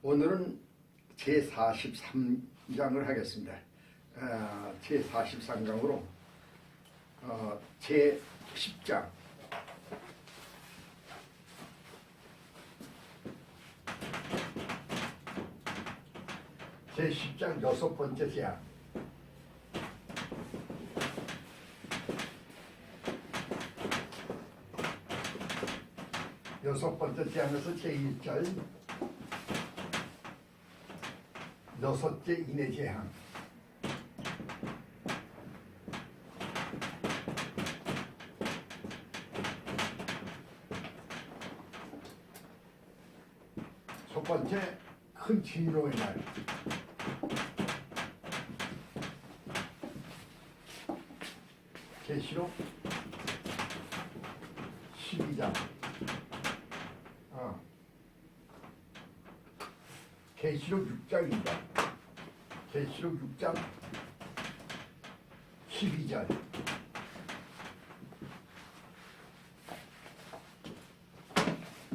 오늘은 제43장을 하겠습니다. 제43장으로 제10장 제10장 6번째 제안. 여섯 번째 제안에서 제1절 여섯째 인의 제한. 첫 번째 큰 진노의 날. 계시록 12장. 계시록 6장입니다. 계시록 6장 12절.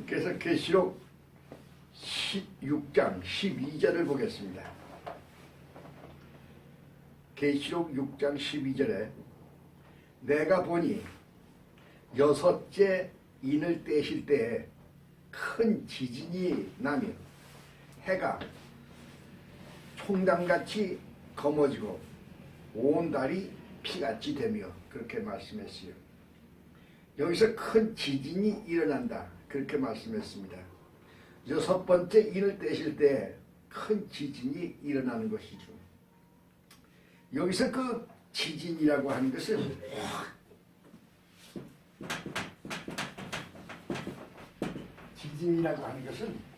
그래서 계시록 16장 12절을 보겠습니다. 계시록 6장 12절에 내가 보니 여섯째 인을 떼실 때에 큰 지진이 나며 해가 총담같이 검어지고 온 달이 피같이 되며, 그렇게 말씀했어요. 여기서 큰 지진이 일어난다, 그렇게 말씀했습니다. 여섯 번째 인을 떼실 때 큰 지진이 일어나는 것이죠. 여기서 그 지진이라고 하는 것은 지진이라고 하는 것은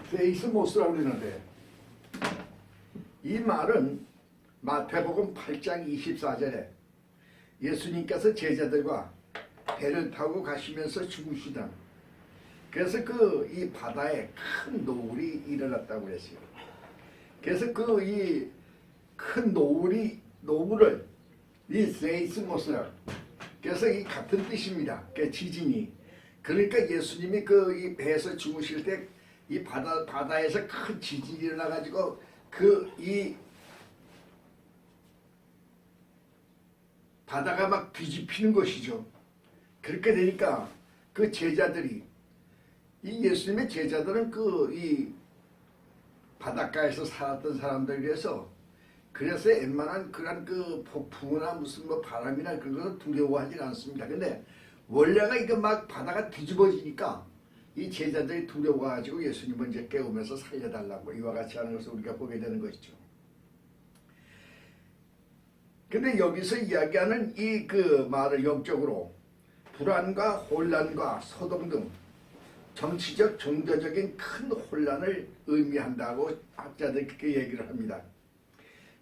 세이스모스라고 그러는데, 이 말은 마태복음 8장 24절에 예수님께서 제자들과 배를 타고 가시면서 죽으시던, 그래서 이 바다에 큰 노을이 일어났다고 그랬어요. 그래서 이 큰 노을을 이 세이스모스라, 그래서 이 같은 뜻입니다. 그 지진이. 그러니까 예수님이 이 배에서 죽으실 때 이 바다에서 큰 지진이 일어나가지고 이 바다가 막 뒤집히는 것이죠. 그렇게 되니까 그 제자들이, 이 예수님의 제자들은 이 바닷가에서 살았던 사람들이라서, 그래서 웬만한 그런 폭풍이나 무슨 바람이나 그런 것을 두려워하지 않습니다. 근데 원래가 이거 막 바다가 뒤집어지니까 이 제자들이 두려워가지고 예수님을 이제 깨우면서 살려달라고 이와 같이 하는 것을 우리가 보게 되는 것이죠. 근데 여기서 이야기하는 이 말을 영적으로 불안과 혼란과 소동 등 정치적 종교적인 큰 혼란을 의미한다고 학자들이 그렇게 얘기를 합니다.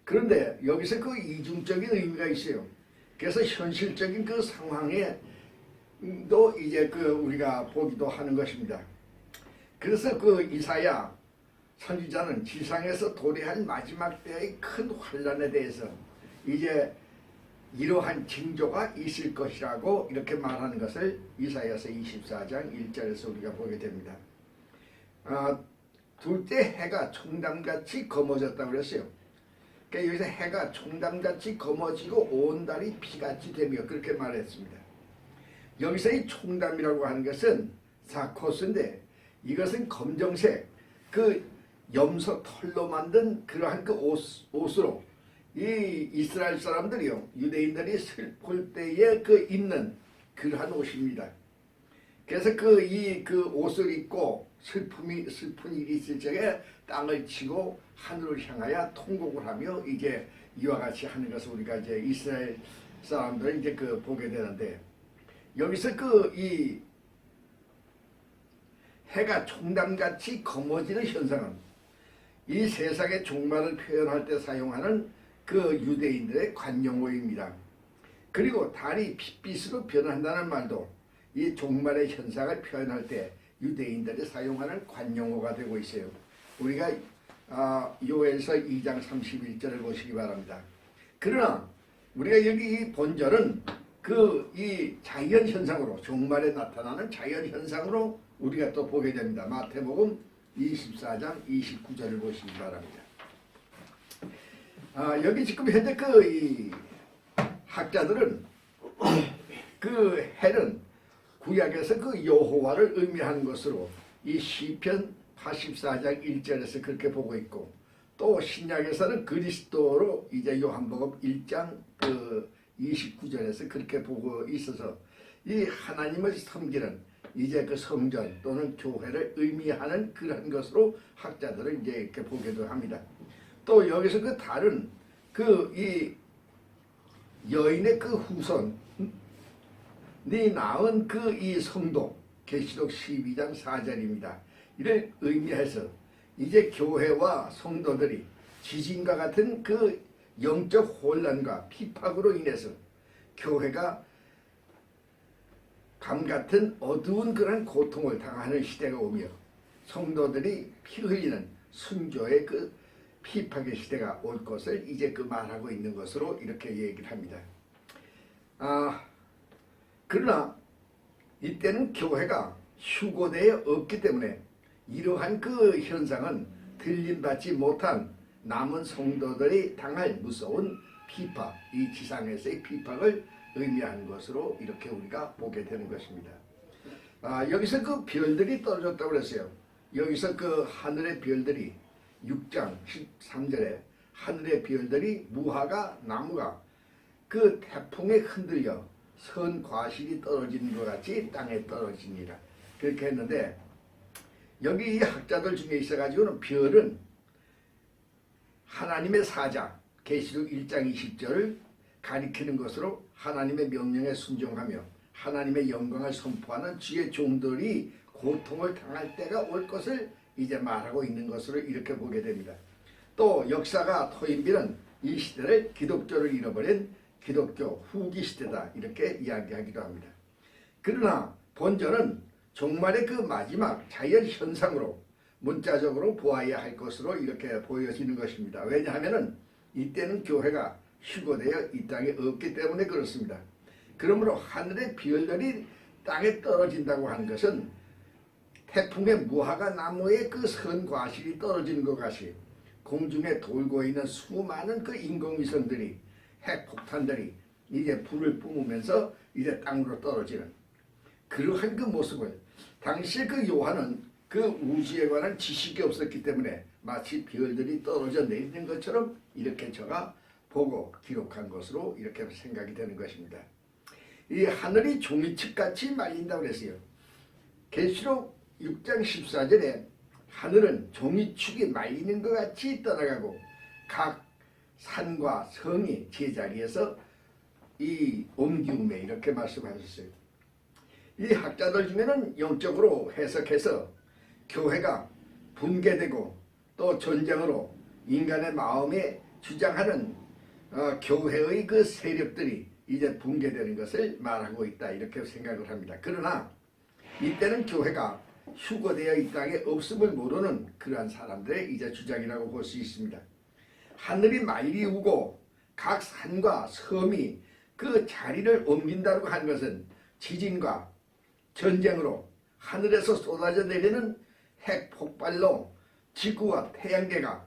그런데 여기서 이중적인 의미가 있어요. 그래서 현실적인 상황에 또 이제 우리가 보기도 하는 것입니다. 그래서 이사야 선지자는 지상에서 도래한 마지막 때의 큰 환란에 대해서 이제 이러한 징조가 있을 것이라고 이렇게 말하는 것을 이사야서 24장 1절에서 우리가 보게 됩니다. 둘째 해가 총담같이 검어졌다고 그랬어요. 그러니까 여기서 해가 총담같이 검어지고 온 달이 피같이 되며, 그렇게 말했습니다. 여기서 이 총담이라고 하는 것은 사코스인데, 이것은 검정색 염소 털로 만든 그러한 옷으로 이 이스라엘 사람들이요, 유대인들이 슬플 때에 입는 그러한 옷입니다. 그래서 이 옷을 입고 슬픈 일이 있을 적에 땅을 치고 하늘을 향하여 통곡을 하며 이제 이와 같이 하는 것을 우리가 이제 이스라엘 사람들은 이제 보게 되는데, 여기서 이 해가 총담같이 검어지는 현상은 이 세상의 종말을 표현할 때 사용하는 유대인들의 관용어입니다. 그리고 달이 핏빛으로 변한다는 말도 이 종말의 현상을 표현할 때 유대인들이 사용하는 관용어가 되고 있어요. 우리가 요엘서 2장 31절을 보시기 바랍니다. 그러나 우리가 여기 이 본절은 이 자연 현상으로, 종말에 나타나는 자연 현상으로 우리가 또 보게 됩니다. 마태복음 24장 29절을 보시기 바랍니다. 여기 지금 현재 이 학자들은 그 해는 구약에서 그 여호와를 의미하는 것으로 이 시편 84장 1절에서 그렇게 보고 있고, 또 신약에서는 그리스도로 이제 요한복음 1장 29절에서 그렇게 보고 있어서 이 하나님을 섬기는 이제 그 성전 또는 교회를 의미하는 그런 것으로 학자들은 이제 이렇게 보기도 합니다. 또 여기서 그 다른 이 여인의 그 후손이 낳은 이 성도, 계시록 12장 4절입니다. 이를 의미해서 이제 교회와 성도들이 지진과 같은 그 영적 혼란과 핍박으로 인해서 교회가 밤 같은 어두운 그런 고통을 당하는 시대가 오며 성도들이 피 흘리는 순교의 그 핍박의 시대가 올 것을 이제 그 말하고 있는 것으로 이렇게 얘기를 합니다. 그러나 이때는 교회가 휴고되어 없기 때문에 이러한 그 현상은 들림받지 못한 남은 성도들이 당할 무서운 핍박, 이 지상에서의 핍박을 의미하는 것으로 이렇게 우리가 보게 되는 것입니다. 여기서 그 별들이 떨어졌다고 그랬어요. 여기서 그 하늘의 별들이 6장 13절에 하늘의 별들이 무화과 나무가 그 태풍에 흔들려 선 과실이 떨어지는 것 같이 땅에 떨어지니라, 그렇게 했는데, 여기 이 학자들 중에 있어가지고는 별은 하나님의 사자, 계시록 1장 20절을 가리키는 것으로 하나님의 명령에 순종하며 하나님의 영광을 선포하는 주의 종들이 고통을 당할 때가 올 것을 이제 말하고 있는 것으로 이렇게 보게 됩니다. 또 역사가 토인비는 이 시대를 기독교를 잃어버린 기독교 후기 시대다, 이렇게 이야기하기도 합니다. 그러나 본절은 종말의 그 마지막 자연 현상으로 문자적으로 보아야 할 것으로 이렇게 보여지는 것입니다. 왜냐하면 이때는 교회가 휴고되어 이 땅에 없기 때문에 그렇습니다. 그러므로 하늘의 별들이 땅에 떨어진다고 하는 것은 태풍의 무화과 나무의 그 선과실이 떨어지는 것 같이 공중에 돌고 있는 수많은 그 인공위성들이, 핵폭탄들이 이제 불을 뿜으면서 이제 땅으로 떨어지는 그러한 그 모습을, 당시에 그 요한은 그 우주에 관한 지식이 없었기 때문에 마치 별들이 떨어져 내리는 것처럼 이렇게 저가 보고 기록한 것으로 이렇게 생각이 되는 것입니다. 이 하늘이 종이축같이 말린다고 그랬어요. 계시록 6장 14절에 하늘은 종이축이 말리는 것 같이 떠나가고 각 산과 성이 제자리에서 이 옮기움에, 이렇게 말씀하셨어요. 이 학자들 중에는 영적으로 해석해서 교회가 붕괴되고 또 전쟁으로 인간의 마음에 주장하는 교회의 그 세력들이 이제 붕괴되는 것을 말하고 있다, 이렇게 생각을 합니다. 그러나 이때는 교회가 휴고되어 이 땅에 없음을 모르는 그러한 사람들의 이제 주장이라고 볼 수 있습니다. 하늘이 말리우고 각 산과 섬이 그 자리를 옮긴다고 하는 것은 지진과 전쟁으로 하늘에서 쏟아져 내리는 핵 폭발로 지구와 태양계가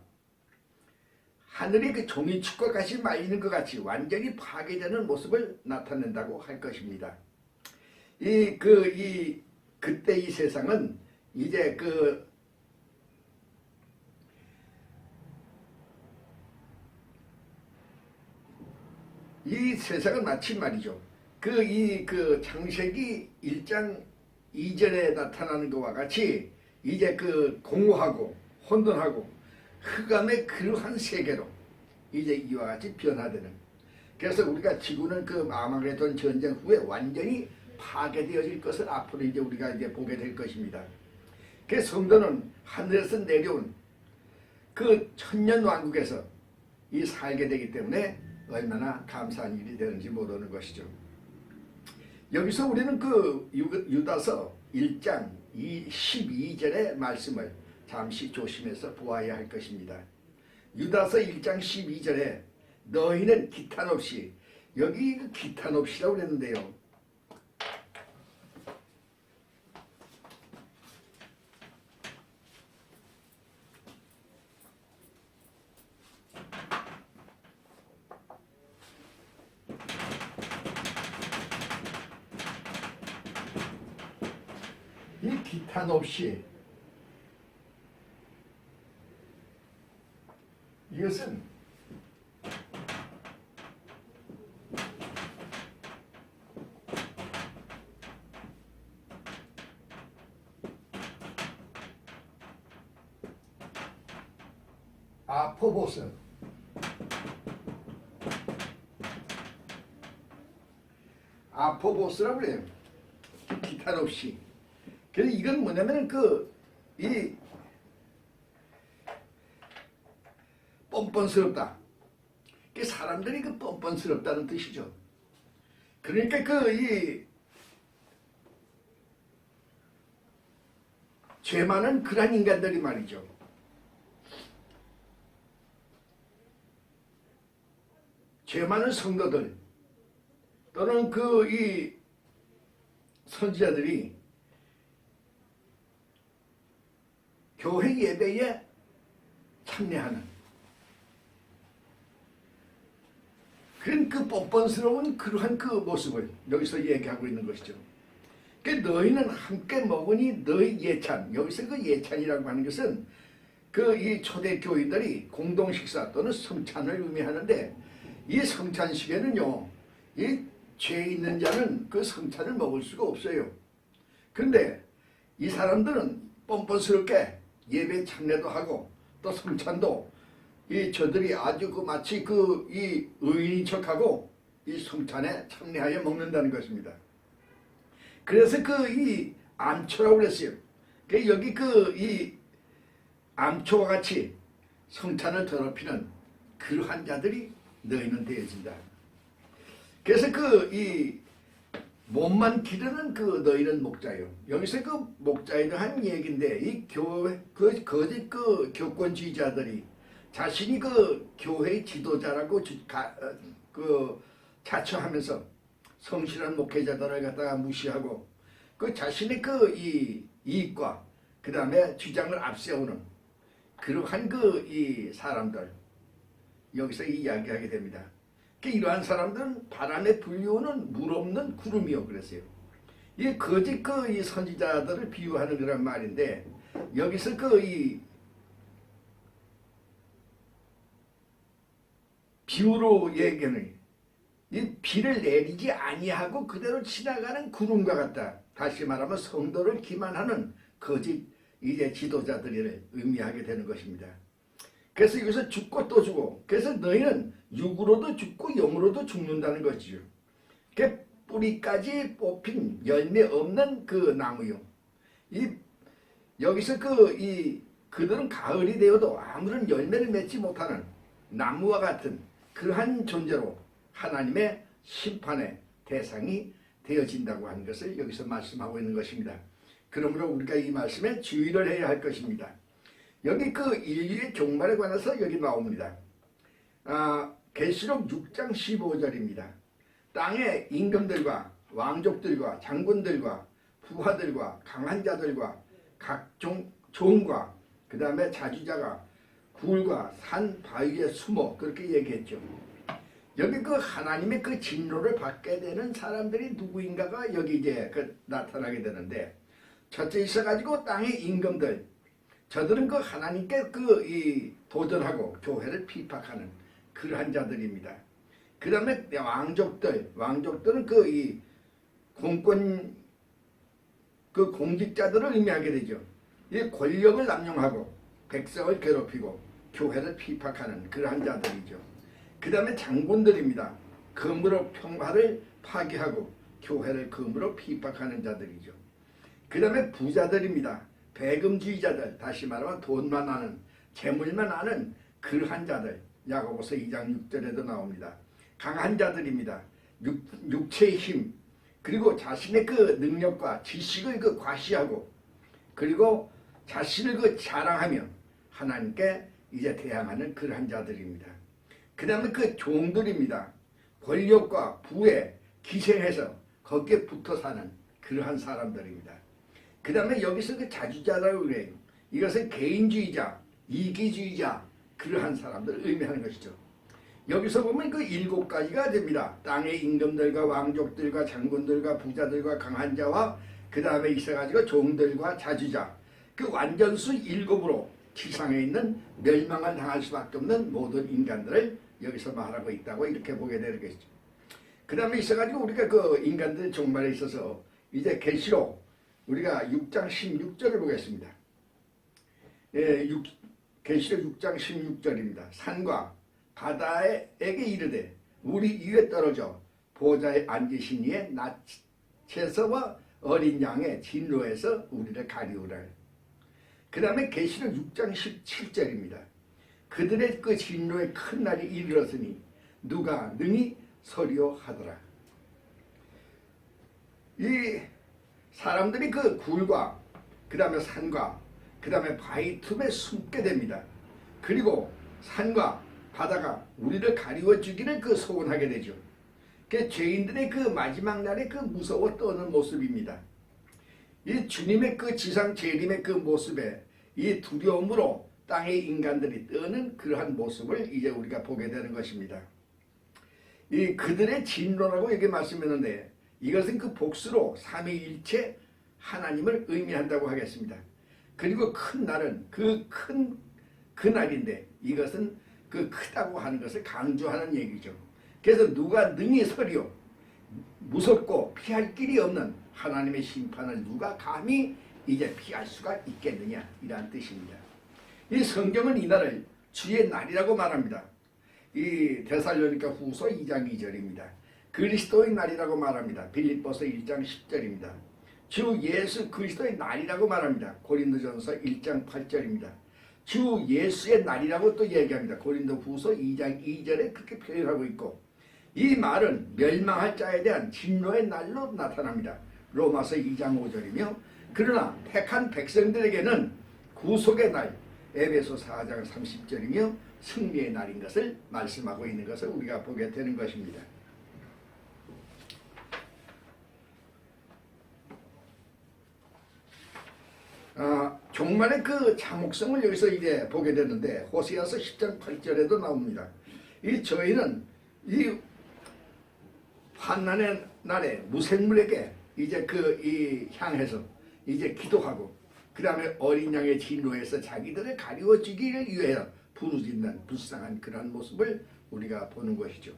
하늘이 그 종이축과 같이 말리는 것 같이 완전히 파괴되는 모습을 나타낸다고 할 것입니다. 그때 이 세상은 이제 이 세상은 마치 말이죠. 창세기 1장 2절에 나타나는 것과 같이 이제 공허하고 혼돈하고 흑암의 그러한 세계로 이제 이와 같이 변화되는, 그래서 우리가 지구는 아마게돈 전쟁 후에 완전히 파괴되어질 것을 앞으로 이제 우리가 이제 보게 될 것입니다. 그 성도는 하늘에서 내려온 그 천년 왕국에서 이 살게 되기 때문에 얼마나 감사한 일이 되는지 모르는 것이죠. 여기서 우리는 그 유다서 1장 12절의 말씀을 잠시 조심해서 보아야 할 것입니다. 유다서 1장 12절에 너희는 기탄 없이, 여기 기탄 없이라고 그랬는데요. 이 기탄 없이, 이것은 아포보스, 아포보스라고 그래요. 기탄 없이. 그래서 이건 뭐냐면 이 뻔뻔스럽다. 사람들이 뻔뻔스럽다는 뜻이죠. 그러니까 이 죄 많은 그런 인간들이 말이죠. 죄 많은 성도들 또는 이 선지자들이 교회 예배에 참여하는 그런 뻔뻔스러운 그러한 모습을 여기서 얘기하고 있는 것이죠. 너희는 함께 먹으니 너희 예찬, 여기서 예찬이라고 하는 것은 이 초대 교인들이 공동 식사 또는 성찬을 의미하는데, 이 성찬식에는요, 이 죄 있는 자는 그 성찬을 먹을 수가 없어요. 그런데 이 사람들은 뻔뻔스럽게 예배 참여도 하고 또 성찬도 저들이 아주 마치 이 의인인 척하고 이 성찬에 참여하여 먹는다는 것입니다. 그래서 이 암초라고 그랬어요. 여기 이 암초와 같이 성찬을 더럽히는 그러한 자들이 너희는 되어진다. 그래서 이 몸만 기르는 너희는 목자요. 여기서 목자에 대한 얘기인데, 이 교회 거짓 교권주의자들이 자신이 교회의 지도자라고 자처하면서 성실한 목회자들을 갖다가 무시하고 자신의 이 이익과 그 다음에 주장을 앞세우는 그러한 이 사람들, 여기서 이야기하게 됩니다. 이러한 사람들은 바람에 불려오는 물 없는 구름이요 그랬어요. 이 거짓 이 선지자들을 비유하는 그런 말인데, 여기서 이 비유로 얘기하는 이 비를 내리지 아니하고 그대로 지나가는 구름과 같다. 다시 말하면 성도를 기만하는 거짓 지도자들을 의미하게 되는 것입니다. 그래서 여기서 죽고 또 죽고, 그래서 너희는 육으로도 죽고 영으로도 죽는다는 것이죠. 뿌리까지 뽑힌 열매 없는 나무요. 여기서 그들은 가을이 되어도 아무런 열매를 맺지 못하는 나무와 같은 그러한 존재로 하나님의 심판의 대상이 되어진다고 하는 것을 여기서 말씀하고 있는 것입니다. 그러므로 우리가 이 말씀에 주의를 해야 할 것입니다. 여기 인류의 종말에 관해서 여기 나옵니다. 계시록 6장 15절입니다. 땅의 임금들과 왕족들과 장군들과 부하들과 강한 자들과 각종 종과 그 다음에 자주자가 굴과 산 바위에 숨어, 그렇게 얘기했죠. 여기 하나님의 진노를 받게 되는 사람들이 누구인가가 여기 이제 나타나게 되는데, 첫째 있어가지고 땅의 임금들, 저들은 하나님께 도전하고 교회를 피박하는 그러한 자들입니다. 그 다음에 왕족들은 이 공권 공직자들을 의미하게 되죠. 이 권력을 남용하고 백성을 괴롭히고 교회를 피박하는 그러한 자들이죠. 그 다음에 장군들입니다. 검으로 평화를 파괴하고 교회를 검으로 피박하는 자들이죠. 그 다음에 부자들입니다. 배금주의자들, 다시 말하면 돈만 아는, 재물만 아는 그러한 자들, 야고보서 2장 6절에도 나옵니다. 강한 자들입니다. 육체의 힘, 그리고 자신의 그 능력과 지식을 그 과시하고 그리고 자신을 그 자랑하며 하나님께 이제 대항하는 그러한 자들입니다. 그 다음에 그 종들입니다. 권력과 부에 기생해서 거기에 붙어 사는 그러한 사람들입니다. 그 다음에 여기서 그 자주자라고 그래요. 이것은 개인주의자, 이기주의자 그러한 사람들을 의미하는 것이죠. 여기서 보면 그 7가지가 됩니다. 땅의 임금들과 왕족들과 장군들과 부자들과 강한 자와 그 다음에 있어가지고 종들과 자주자 그 완전수 7으로 지상에 있는 멸망을 당할 수밖에 없는 모든 인간들을 여기서 말하고 있다고 이렇게 보게 되는 것이죠. 그 다음에 있어가지고 우리가 그 인간들 종말에 있어서 이제 계시록 우리가 6장 16절을 보겠습니다. 예, 계시록 6장 16절입니다. 산과 바다에게 이르되 우리 위에 떨어져 보좌에 앉으신 이의 낯에서와 어린 양의 진로에서 우리를 가리우라. 그 다음에 계시록 6장 17절입니다. 그들의 그 진로의 큰 날이 이르렀으니 누가 능히 서리오 하더라. 이 사람들이 그 굴과 그 다음에 산과 그 다음에 바위 틈에 숨게 됩니다. 그리고 산과 바다가 우리를 가리워 주기를 그 소원하게 되죠. 그 죄인들의 그 마지막 날에 그 무서워 떠는 모습입니다. 이 주님의 그 지상 재림의 그 모습에 이 두려움으로 땅의 인간들이 떠는 그러한 모습을 이제 우리가 보게 되는 것입니다. 이 그들의 진로라고 여기 말씀했는데 이것은 그 복수로 삼위일체 하나님을 의미한다고 하겠습니다. 그리고 큰 날은 그 날인데 이것은 그 크다고 하는 것을 강조하는 얘기죠. 그래서 누가 능히 서리오 무섭고 피할 길이 없는 하나님의 심판을 누가 감히 이제 피할 수가 있겠느냐 이러한 뜻입니다. 이 성경은 이날을 주의 날이라고 말합니다. 이 데살로니가 후서 2장 2절입니다. 그리스도의 날이라고 말합니다. 빌립보서 1장 10절입니다. 주 예수 그리스도의 날이라고 말합니다. 고린도전서 1장 8절입니다. 주 예수의 날이라고 또 얘기합니다. 고린도 후서 2장 2절에 그렇게 표현하고 있고 이 말은 멸망할 자에 대한 진노의 날로 나타납니다. 로마서 2장 5절이며 그러나 택한 백성들에게는 구속의 날 에베소 4장 30절이며 승리의 날인 것을 말씀하고 있는 것을 우리가 보게 되는 것입니다. 종말의 그 참혹성을 여기서 이제 보게 되는데 호세아서 10장 8절에도 나옵니다. 이 저희는 이 환난의 날에 무생물에게 이제 이 향해서 이제 기도하고 그 다음에 어린 양의 진로에서 자기들을 가리워 주기를 위하여 부르짖는 불쌍한 그런 모습을 우리가 보는 것이죠.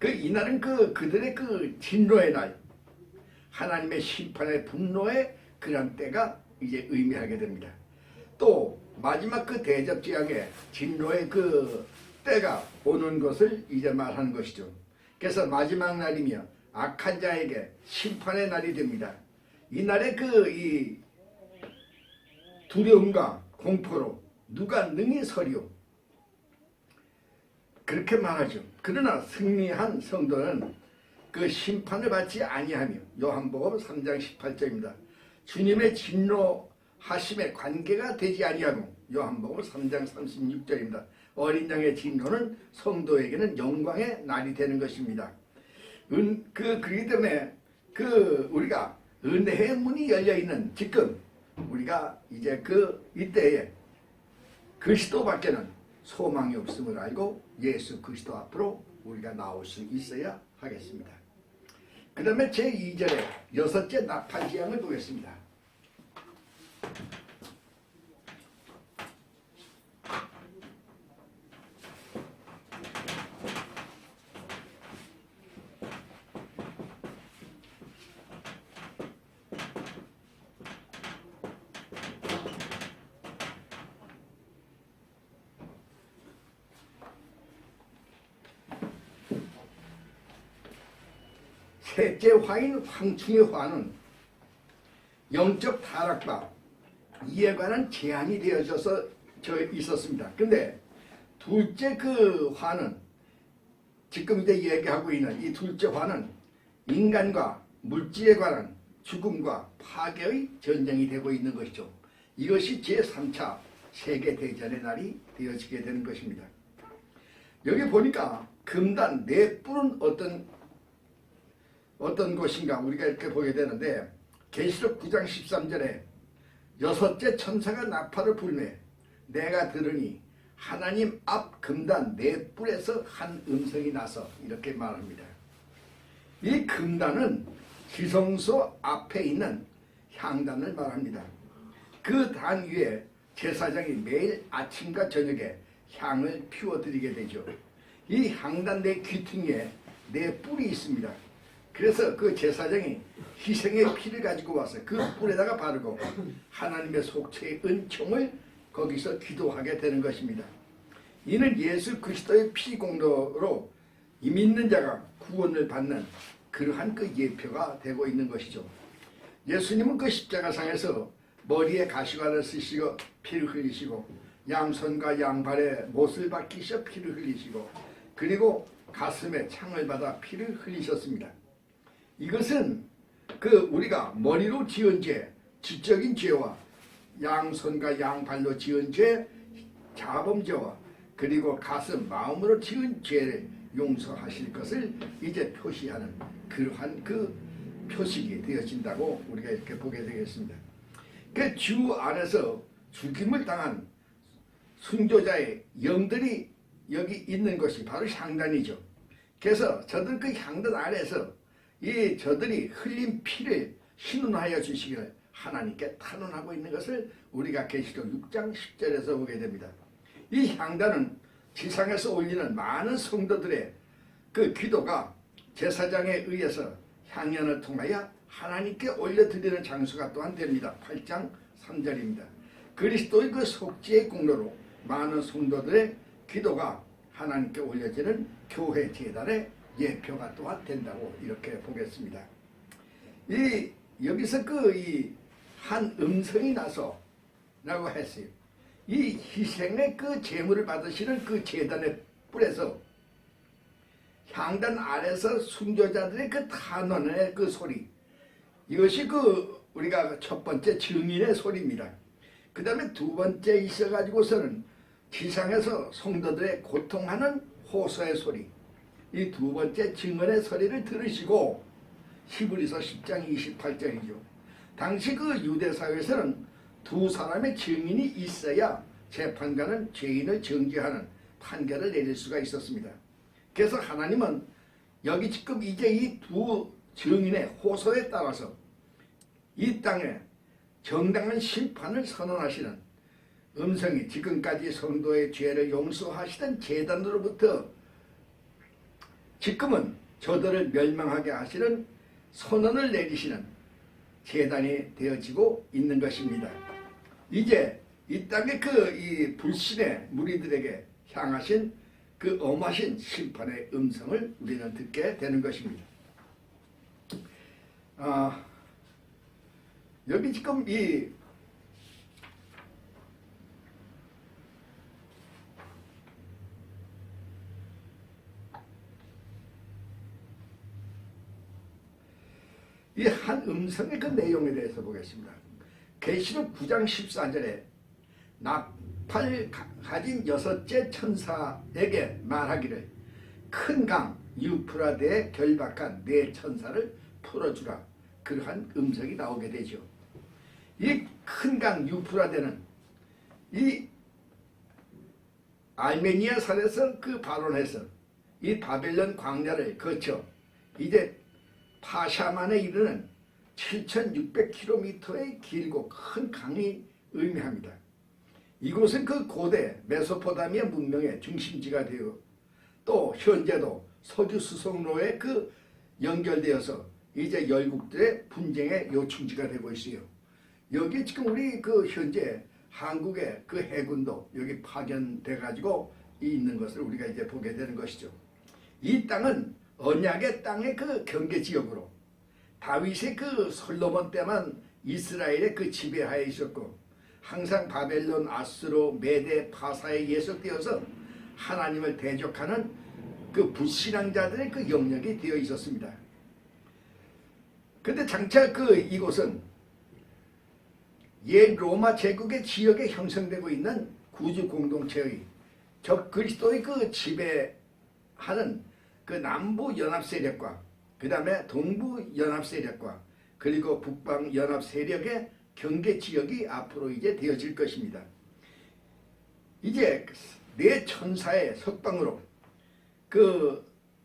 이날은 그들의 그 진로의 날, 하나님의 심판의 분노의 그런 때가 이제 의미하게 됩니다. 또 마지막 그 대접재앙의 진로의 그 때가 오는 것을 이제 말하는 것이죠. 그래서 마지막 날이며 악한 자에게 심판의 날이 됩니다. 이 날에 이 두려움과 공포로 누가 능히 서리오 그렇게 말하죠. 그러나 승리한 성도는 그 심판을 받지 아니하며 요한복음 3장 18절입니다. 주님의 진노하심에 관계가 되지 아니하고 요한복음 3장 36절입니다. 어린 양의 진노는 성도에게는 영광의 날이 되는 것입니다. 그렇기 때문에 우리가 은혜의 문이 열려있는 지금 우리가 이제 이때에 그리스도밖에는 소망이 없음을 알고 예수 그리스도 앞으로 우리가 나올 수 있어야 하겠습니다. 그 다음에 제2절에 여섯째 나팔지향을 보겠습니다. 셋째 화인 황충의 화는 영적 타락과 이에 관한 제한이 되어져서 있었습니다. 근데 둘째 화는 지금 이제 얘기하고 있는 이 둘째 화는 인간과 물질에 관한 죽음과 파괴의 전쟁이 되고 있는 것이죠. 이것이 제3차 세계대전의 날이 되어지게 되는 것입니다. 여기 보니까 금단 네 뿔은 어떤 것인가 우리가 이렇게 보게 되는데, 계시록 9장 13절에 여섯째 천사가 나팔을 불매 내가 들으니 하나님 앞 금단 네 뿔에서 한 음성이 나서, 이렇게 말합니다. 이 금단은 지성소 앞에 있는 향단을 말합니다. 그 단 위에 제사장이 매일 아침과 저녁에 향을 피워드리게 되죠. 이 향단 내 귀퉁이에 네 뿔이 있습니다. 그래서 그 제사장이 희생의 피를 가지고 와서 그 뿔에다가 바르고 하나님의 속죄의 은총을 거기서 기도하게 되는 것입니다. 이는 예수 그리스도의 피 공로로 이 믿는 자가 구원을 받는 그러한 그 예표가 되고 있는 것이죠. 예수님은 그 십자가상에서 머리에 가시관을 쓰시고 피를 흘리시고 양손과 양발에 못을 박히셔 피를 흘리시고 그리고 가슴에 창을 받아 피를 흘리셨습니다. 이것은 그 우리가 머리로 지은 죄, 지적인 죄와 양손과 양발로 지은 죄, 자범죄와 그리고 가슴, 마음으로 지은 죄를 용서하실 것을 이제 표시하는 그러한 그 표식이 되어진다고 우리가 이렇게 보게 되겠습니다. 그 주 안에서 죽임을 당한 순교자의 영들이 여기 있는 것이 바로 향단이죠. 그래서 저들 그 향단 아래에서 이 저들이 흘린 피를 신원하여 주시기를 하나님께 탄원하고 있는 것을 우리가 계시록 6장 10절에서 보게 됩니다. 이 향단은 지상에서 올리는 많은 성도들의 그 기도가 제사장에 의해서 향연을 통하여 하나님께 올려드리는 장소가 또한 됩니다. 8장 3절입니다. 그리스도의 그 속죄의 공로로 많은 성도들의 기도가 하나님께 올려지는 교회 제단의 예표가 또한 된다고 이렇게 보겠습니다. 여기서 이 한 음성이 나서 라고 했어요. 이 희생의 그 제물을 받으시는 그 제단의 뿔에서 향단 아래서 순교자들의 그 탄원의 그 소리, 이것이 그 우리가 첫 번째 증인의 소리입니다. 그 다음에 두 번째 있어가지고서는 지상에서 성도들의 고통하는 호소의 소리, 이 두 번째 증언의 소리를 들으시고, 히브리서 10장 28절이죠. 당시 그 유대사회에서는 두 사람의 증인이 있어야 재판관은 죄인을 정죄하는 판결을 내릴 수가 있었습니다. 그래서 하나님은 여기 지금 이제 이 두 증인의 호소에 따라서 이 땅에 정당한 심판을 선언하시는 음성이 지금까지 성도의 죄를 용서하시던 제단으로부터 지금은 저들을 멸망하게 하시는 선언을 내리시는 제단이 되어지고 있는 것입니다. 이제 이 땅의 이 불신의 무리들에게 향하신 그 엄하신 심판의 음성을 우리는 듣게 되는 것입니다. 여기 지금 이 한 음성의 그 내용에 대해서 보겠습니다. 계시록 9장 14절에 나팔 가진 여섯째 천사에게 말하기를 큰 강 유프라데에 결박한 네 천사를 풀어주라. 그러한 음성이 나오게 되죠. 이 큰 강 유프라데는 이 알메니아 산에서 그 발원해서 이 바벨론 광야를 거쳐 이제 파샤만에 이르는 7,600km의 길고 큰 강이 의미합니다. 이곳은 그 고대 메소포타미아 문명의 중심지가 되어 또 현재도 서주 수송로에 그 연결되어서 이제 열국들의 분쟁의 요충지가 되고 있어요. 여기 지금 우리 그 현재 한국의 그 해군도 여기 파견돼 가지고 있는 것을 우리가 이제 보게 되는 것이죠. 이 땅은 언약의 땅의 그 경계 지역으로 다윗의 그 솔로몬 때만 이스라엘의 그 지배하에 있었고 항상 바벨론, 아수르, 메데, 파사에 예속되어서 하나님을 대적하는 그 불신앙자들의 그 영역이 되어 있었습니다. 근데 장차 이곳은 옛 로마 제국의 지역에 형성되고 있는 구주 공동체의 적 그리스도의 지배하는 남부 연합 세력과 그 다음에 동부 연합 세력과 그리고 북방 연합 세력의 경계 지역이 앞으로 이제 되어질 것입니다. 이제 네 천사의 석방으로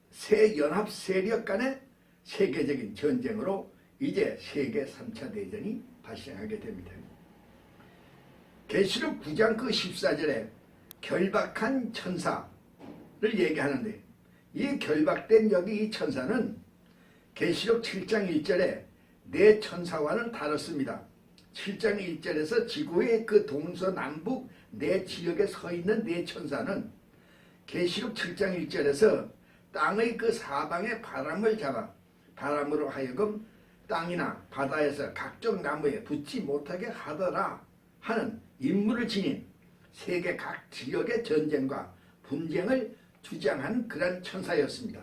세 연합 세력 간의 세계적인 전쟁으로 이제 세계 3차 대전이 발생하게 됩니다. 계시록 9장 14절에 결박한 천사를 얘기하는데 이 결박된 여기 이 천사는 계시록 7장 1절에 네 천사와는 다릅니다. 7장 1절에서 지구의 동서남북 네 지역에 서 있는 네 천사는 계시록 7장 1절에서 땅의 사방에 바람을 잡아 바람으로 하여금 땅이나 바다에서 각종 나무에 붙지 못하게 하더라 하는 임무를 지닌 세계 각 지역의 전쟁과 분쟁을 주장한 그런 천사였습니다.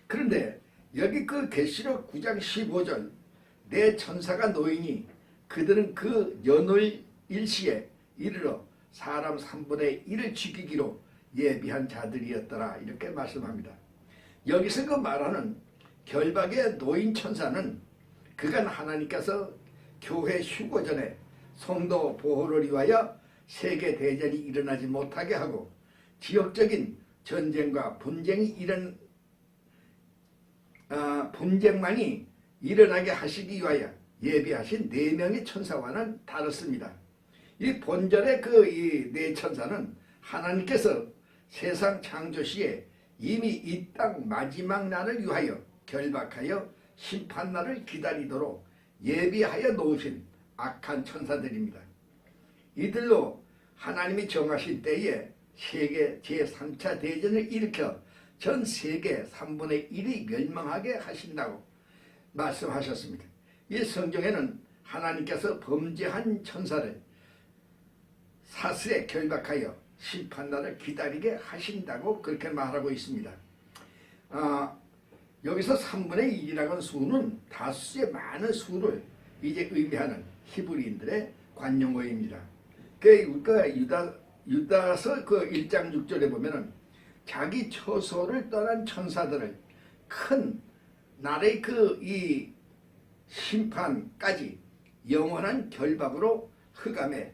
그런데 여기 계시록 9장 15절 네 천사가 놓이니 그들은 연월 일시에 이르러 사람 3분의 1을 죽이기로 예비한 자들이었더라 이렇게 말씀합니다. 여기서 말하는 결박에 놓인 천사는 그간 하나님께서 교회 휴거 전에 성도 보호를 위하여 세계 대전이 일어나지 못하게 하고 지역적인 전쟁과 분쟁만이 일어나게 하시기 위하여 예비하신 4명의 천사와는 다릅니다. 이 본절의 이 네 천사는 하나님께서 세상 창조 시에 이미 이 땅 마지막 날을 위하여 결박하여 심판날을 기다리도록 예비하여 놓으신 악한 천사들입니다. 이들로 하나님이 정하신 때에 세계 제3차 대전을 일으켜 전 세계 3분의 1이 멸망하게 하신다고 말씀하셨습니다. 이 성경에는 하나님께서 범죄한 천사를 사슬에 결박하여 심판날을 기다리게 하신다고 그렇게 말하고 있습니다. 여기서 3분의 1이라는 수는 다수의 많은 수를 이제 의미하는 히브리인들의 관용어입니다. 유다서 1장 6절에 보면은 자기 처소를 떠난 천사들을 큰 날의 이 심판까지 영원한 결박으로 흑암에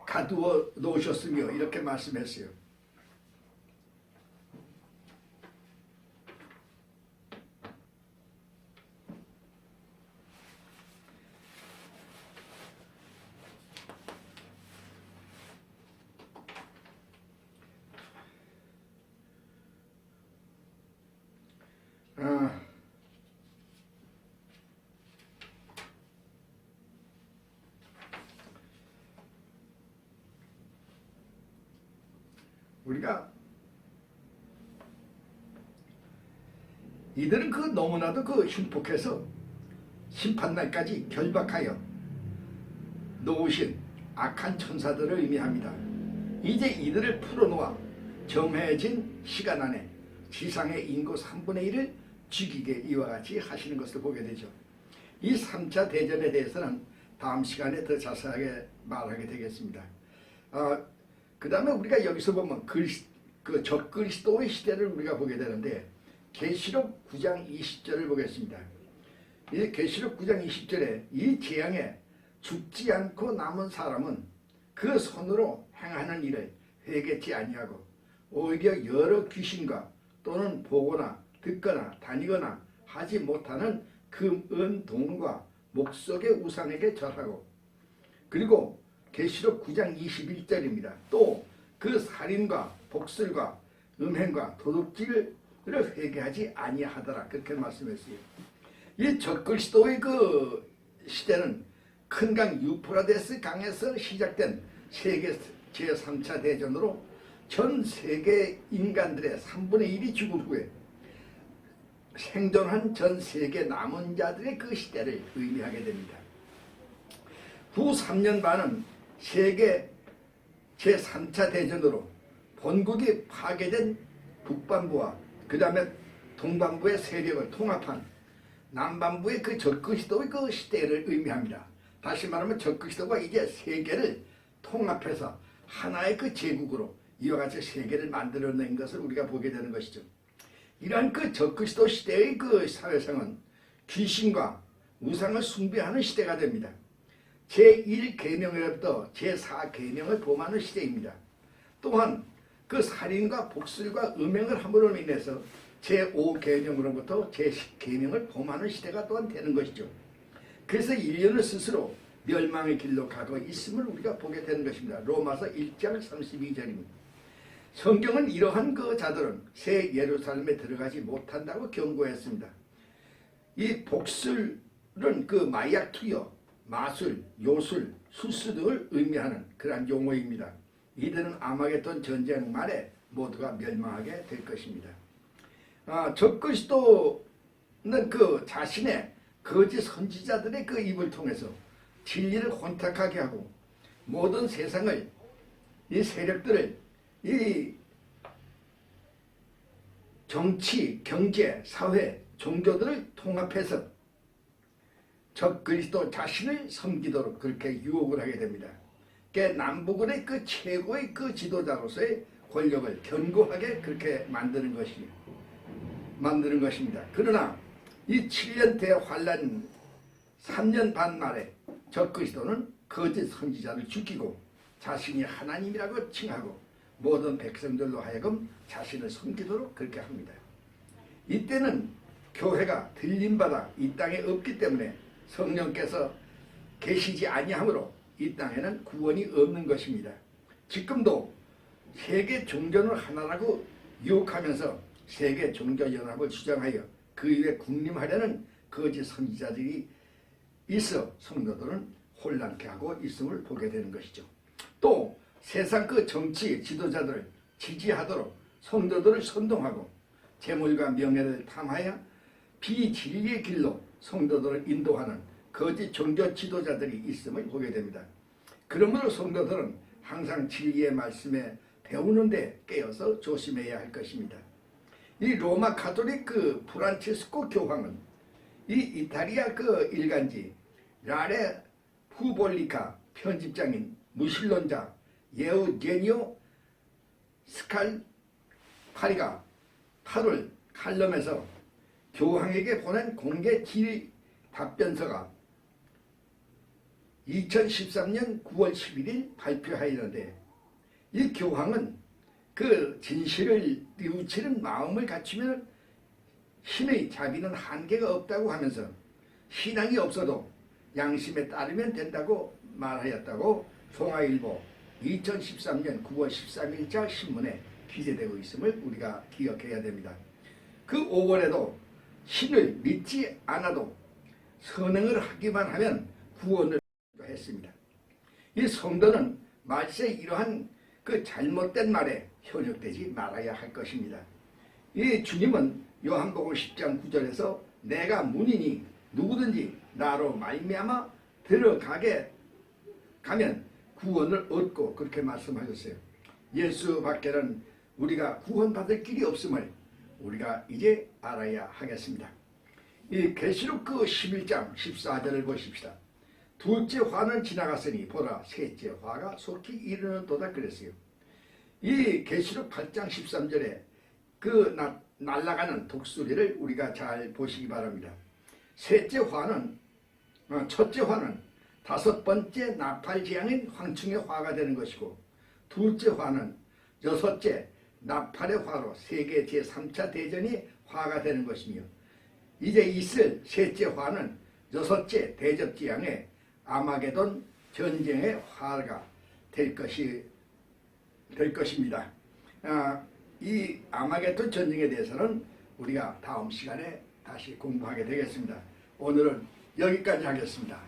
가두어 놓으셨으며 이렇게 말씀했어요. 우리가 이들은 너무나도 흉폭해서 심판날까지 결박하여 놓으신 악한 천사들을 의미합니다. 이제 이들을 풀어놓아 정해진 시간 안에 지상의 인구 3분의 1을 죽이게 이와 같이 하시는 것을 보게 되죠. 이 3차 대전에 대해서는 다음 시간에 더 자세하게 말하게 되겠습니다. 그 다음에 우리가 여기서 보면 적그리스도의 시대를 우리가 보게 되는데 계시록 9장 20절을 보겠습니다. 이 계시록 9장 20절에 이 재앙에 죽지 않고 남은 사람은 그 손으로 행하는 일을 회개치 아니하고 오히려 여러 귀신과 또는 보거나 듣거나 다니거나 하지 못하는 금, 은, 동과 목석의 우상에게 절하고 그리고 계시록 9장 21절입니다. 또 그 살인과 복술과 음행과 도둑질을 회개하지 아니하더라 그렇게 말씀했어요. 이 적그리스도의 시대는 큰 강 유프라데스 강에서 시작된 세계 제3차 대전으로 전 세계 인간들의 3분의 1이 죽은 후에 생존한 전 세계 남은 자들의 시대를 의미하게 됩니다. 후 3년 반은 세계 제3차 대전으로 본국이 파괴된 북반부와 그 다음에 동반부의 세력을 통합한 남반부의 그 적그리스도의 그 시대를 의미합니다. 다시 말하면 적그리스도가 이제 세계를 통합해서 하나의 그 제국으로 이와 같이 세계를 만들어낸 것을 우리가 보게 되는 것이죠. 이러한 그 적그리스도 시대의 그 사회상은 귀신과 우상을 숭배하는 시대가 됩니다. 제1계명으로부터 제4계명을 범하는 시대입니다. 또한 그 살인과 복술과 음행을 함으로 인해서 제5계명으로부터 제10계명을 범하는 시대가 또한 되는 것이죠. 그래서 인류는 스스로 멸망의 길로 가고 있음을 우리가 보게 되는 것입니다. 로마서 1장 32절입니다. 성경은 이러한 그 자들은 새 예루살렘에 들어가지 못한다고 경고했습니다. 이 복술은 그 마약 투여, 마술, 요술, 수수 등을 의미하는 그러한 용어입니다. 이들은 아마겟돈 전쟁 말에 모두가 멸망하게 될 것입니다. 적그리스도는 그 자신의 거짓 선지자들의 그 입을 통해서 진리를 혼탁하게 하고 모든 세상을 이 세력들을 이 정치, 경제, 사회, 종교들을 통합해서 적그리스도 자신을 섬기도록 그렇게 유혹을 하게 됩니다. 남북의 그 최고의 그 지도자로서의 권력을 견고하게 그렇게 만드는 것입니다. 그러나 이 7년 대환란 3년 반 말에 적그리스도는 거짓 선지자를 죽이고 자신이 하나님이라고 칭하고 모든 백성들로 하여금 자신을 섬기도록 그렇게 합니다. 이때는 교회가 들림받아 이 땅에 없기 때문에 성령께서 계시지 아니하므로 이 땅에는 구원이 없는 것입니다. 지금도 세계 종교는 하나라고 유혹하면서 세계 종교연합을 주장하여 그 위에 군림하려는 거짓 선지자들이 있어 성도들은 혼란케 하고 있음을 보게 되는 것이죠. 또 세상 그 정치 지도자들을 지지하도록 성도들을 선동하고 재물과 명예를 탐하여 비진리의 길로 성도들을 인도하는 거짓 종교 지도자들이 있음을 보게 됩니다. 그러므로 성도들은 항상 진리의 말씀에 배우는 데 깨어서 조심해야 할 것입니다. 이 로마 가톨릭 그 프란치스코 교황은 이 이탈리아 그 일간지 라레 푸볼리카 편집장인 무신론자 예우제니오 스칼파리가 8월 칼럼에서 교황에게 보낸 공개 질의 답변서가 2013년 9월 11일 발표하였는데 이 교황은 그 진실을 뉘우치는 마음을 갖추면 신의 자비는 한계가 없다고 하면서 신앙이 없어도 양심에 따르면 된다고 말하였다고 동아일보 2013년 9월 13일자 신문에 기재되고 있음을 우리가 기억해야 됩니다. 그 5월에도 신을 믿지 않아도 선행을 하기만 하면 구원을 했습니다. 이 성도는 말세 이러한 그 잘못된 말에 현혹되지 말아야 할 것입니다. 이 주님은 요한복음 10장 9절에서 내가 문이니 누구든지 나로 말미암아 들어가게 가면 구원을 얻고 그렇게 말씀하셨어요. 예수 밖에는 우리가 구원받을 길이 없음을 우리가 이제 알아야 하겠습니다. 이 계시록 그 11장 14절을 보십시다. 둘째 화는 지나갔으니 보라 셋째 화가 속히 이르는도다 그랬어요. 이 계시록 8장 13절에 그 날아가는 독수리를 우리가 잘 보시기 바랍니다. 첫째 화는 다섯 번째 나팔 재앙인 황충의 화가 되는 것이고 둘째 화는 여섯째 나팔의 화로 세계 제3차 대전이 화가 되는 것이며 이제 있을 셋째 화는 여섯째 대접 재앙의 아마게돈 전쟁의 화가 될 것입니다. 이 아마게돈 전쟁에 대해서는 우리가 다음 시간에 다시 공부하게 되겠습니다. 오늘은 여기까지 하겠습니다.